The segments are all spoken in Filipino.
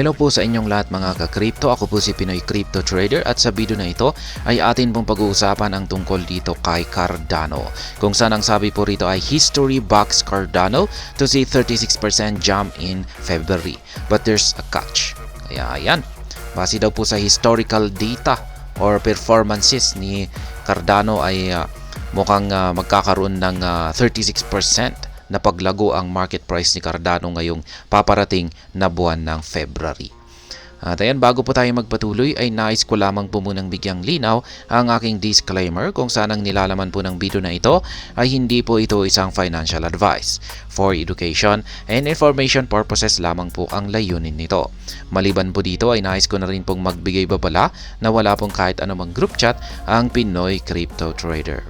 Hello po sa inyong lahat mga ka-crypto. Ako po si Pinoy Crypto Trader at sa video na ito ay atin pong pag-uusapan ang tungkol dito kay Cardano. Kung saan ang sabi po rito ay history backs Cardano to see 36% jump in February. But there's a catch. Kaya ayan, base daw po sa historical data or performances ni Cardano ay mukhang magkakaroon ng 36% na paglago ang market price ni Cardano ngayong paparating na buwan ng February. At ayan, bago po tayo magpatuloy ay nais ko lamang po munang bigyang linaw ang aking disclaimer kung saan ang nilalaman po ng video na ito ay hindi po ito isang financial advice. For education and information purposes lamang po ang layunin nito. Maliban po dito ay nais ko na rin pong magbigay babala na wala pong kahit anumang group chat ang Pinoy Crypto Trader.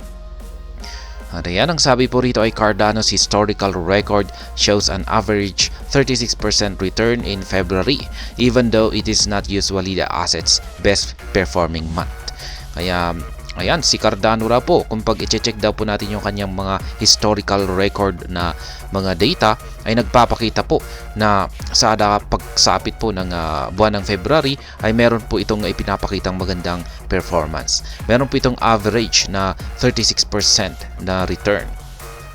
At ayan, ang sabi po rito ay Cardano's historical record shows an average 36% return in February, even though it is not usually the asset's best performing month. Kaya ayan, si Cardano raw po, kung pag i-check daw po natin yung kanyang mga historical record na mga data, ay nagpapakita po na sa pagsapit po ng buwan ng February ay meron po itong ipinapakitang magandang performance. Meron po itong average na 36% na return.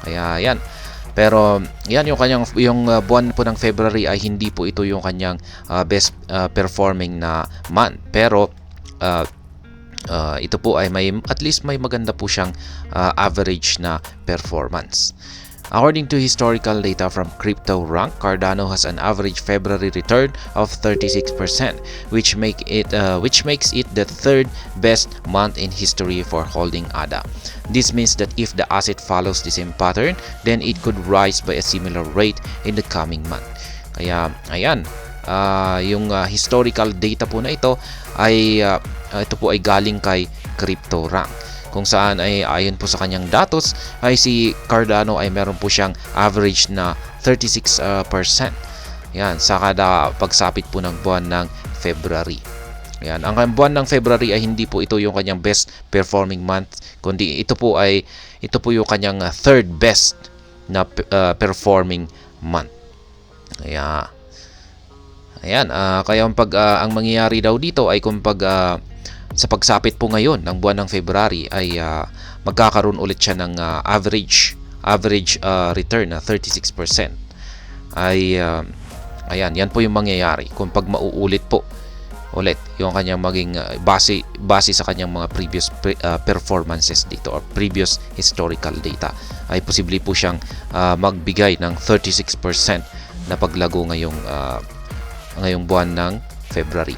Kaya yan. Pero yan yung buwan po ng February ay hindi po ito yung kanyang best performing na month. Pero ito po ay at least may maganda po siyang average na performance. According to historical data from CryptoRank, Cardano has an average February return of 36%, which makes it the third best month in history for holding ADA. This means that if the asset follows the same pattern, then it could rise by a similar rate in the coming month. Kaya ayan, yung historical data po na ito ay ito po ay galing kay CryptoRank, kung saan ay ayon po sa kanyang datos ay si Cardano ay meron po siyang average na 36%. Yan, sa kada pagsapit po ng buwan ng February. Yan, ang buwan ng February ay hindi po ito yung kanyang best performing month, kundi ito po yung kanyang third best na performing month. Kaya ayan, kaya ang mangyayari daw dito ay sa pagsapit po ngayon ng buwan ng February ay magkakaroon ulit siya ng average return na 36%. Ayan, yan po yung mangyayari kung pag mauulit po ulit yung kanyang maging base sa kanyang mga previous performances dito or previous historical data, ay posible po siyang magbigay ng 36% na paglago ngayong buwan ng February.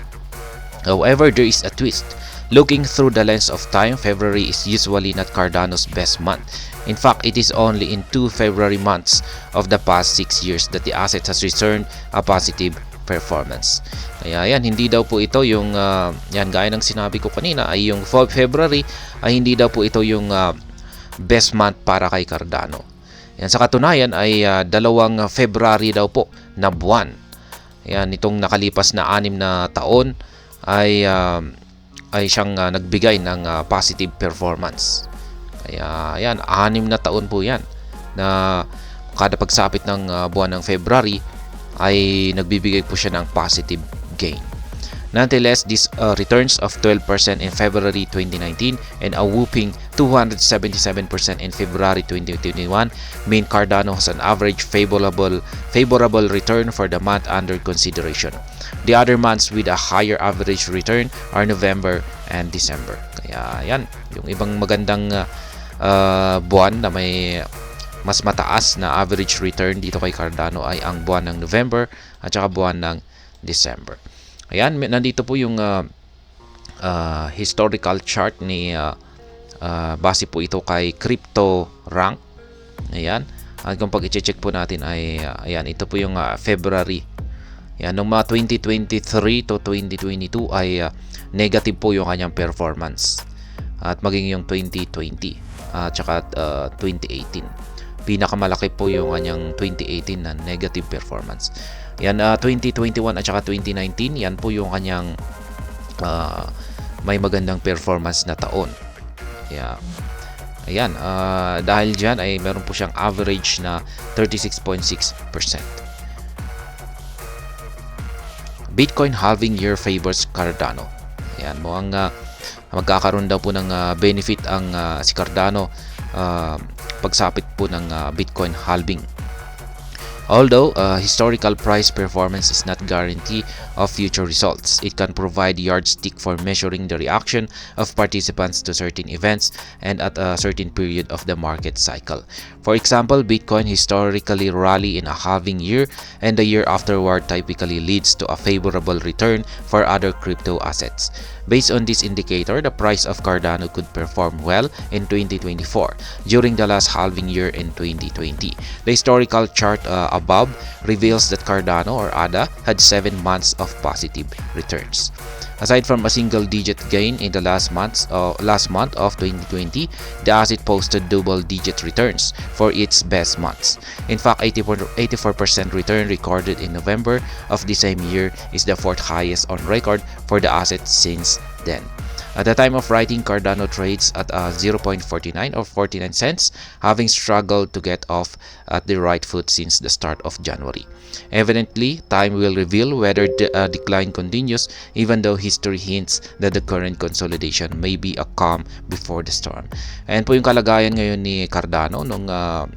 However, there is a twist. Looking through the lens of time, February is usually not Cardano's best month. In fact, it is only in 2 February months of the past 6 years that the asset has returned a positive performance. Kaya yan, hindi daw po ito yung yan, gaya ng sinabi ko kanina, ay yung February ay hindi daw po ito yung best month para kay Cardano. Yan, sa katunayan ay 2 February daw po na buwan. Yan, itong nakalipas na 6 na taon ay siyang nagbigay ng positive performance. Kaya ayan, 6 na taon po yan na kada pagsapit ng buwan ng February ay nagbibigay po siya ng positive gain. Nonetheless, these returns of 12% in February 2019 and a whooping 277% in February 2021 mean Cardano has an average favorable return for the month under consideration. The other months with a higher average return are November and December. Kaya yan, yung ibang magandang buwan na may mas mataas na average return dito kay Cardano ay ang buwan ng November at saka buwan ng December. Ayan, nandito po yung historical chart ni base po ito kay CryptoRank. Ayan, at kung pag i-check po natin ay ayan, ito po yung February. Yan, noong mga 2023 to 2022 ay negative po yung kanyang performance. At maging yung 2020 at saka 2018. Pinakamalaki po yung kanyang 2018 na negative performance. Yan, 2021 at saka 2019, yan po yung kanyang may magandang performance na taon. Kaya ayan, dahil dyan ay meron po siyang average na 36.6%. Bitcoin halving year favors Cardano. Ayan, mukhang magkakaroon daw po ng benefit ang si Cardano pagsapit po ng Bitcoin halving. Although historical price performance is not guarantee of future results, it can provide yardstick for measuring the reaction of participants to certain events and at a certain period of the market cycle. For example, Bitcoin historically rally in a halving year, and the year afterward typically leads to a favorable return for other crypto assets. Based on this indicator, the price of Cardano could perform well in 2024 during the last halving year in 2020. The historical chart above reveals that Cardano or ADA had 7 months of positive returns. Aside from a single-digit gain in the last month of 2020, the asset posted double-digit returns for its best months. In fact, 84% return recorded in November of the same year is the fourth highest on record for the asset since then. At the time of writing, Cardano trades at 0.49 or 49 cents, having struggled to get off at the right foot since the start of January. Evidently, time will reveal whether the decline continues, even though history hints that the current consolidation may be a calm before the storm. Ayan po yung kalagayan ngayon ni Cardano nung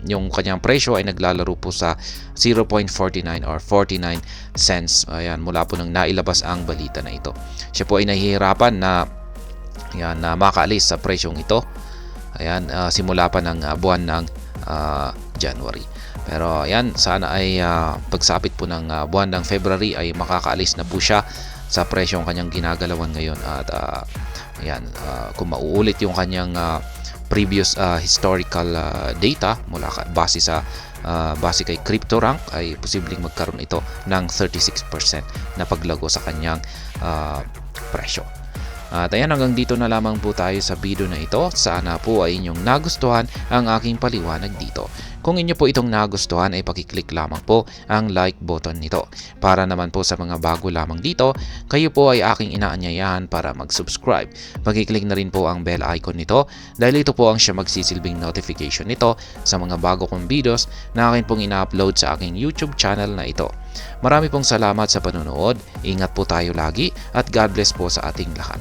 yung kanyang presyo ay naglalaro po sa 0.49 or 49 cents. Ayan, mula po nang nailabas ang balita na ito. Siya po ay nahihirapan na makaalis sa presyong ito. Ayan, simula pa ng buwan ng January. Pero ayan, sana ay pagsapit po ng buwan ng February ay makakaalis na po siya sa presyong kanyang ginagalawan ngayon. At ayan, kung mauulit yung kanyang previous historical data mula base kay CryptoRank, ay posibleng magkaroon ito ng 36% na paglago sa kanyang presyo. At ayan, hanggang dito na lamang po tayo sa video na ito. Sana po ay inyong nagustuhan ang aking paliwanag dito. Kung inyo po itong nagustuhan ay pakiclick lamang po ang like button nito. Para naman po sa mga bago lamang dito, kayo po ay aking inaanyayahan para mag-subscribe. Pakiclick na rin po ang bell icon nito dahil ito po ang siya magsisilbing notification nito sa mga bago kong videos na akin pong ina-upload sa aking YouTube channel na ito. Marami pong salamat sa panonood. Ingat po tayo lagi at God bless po sa ating lahat.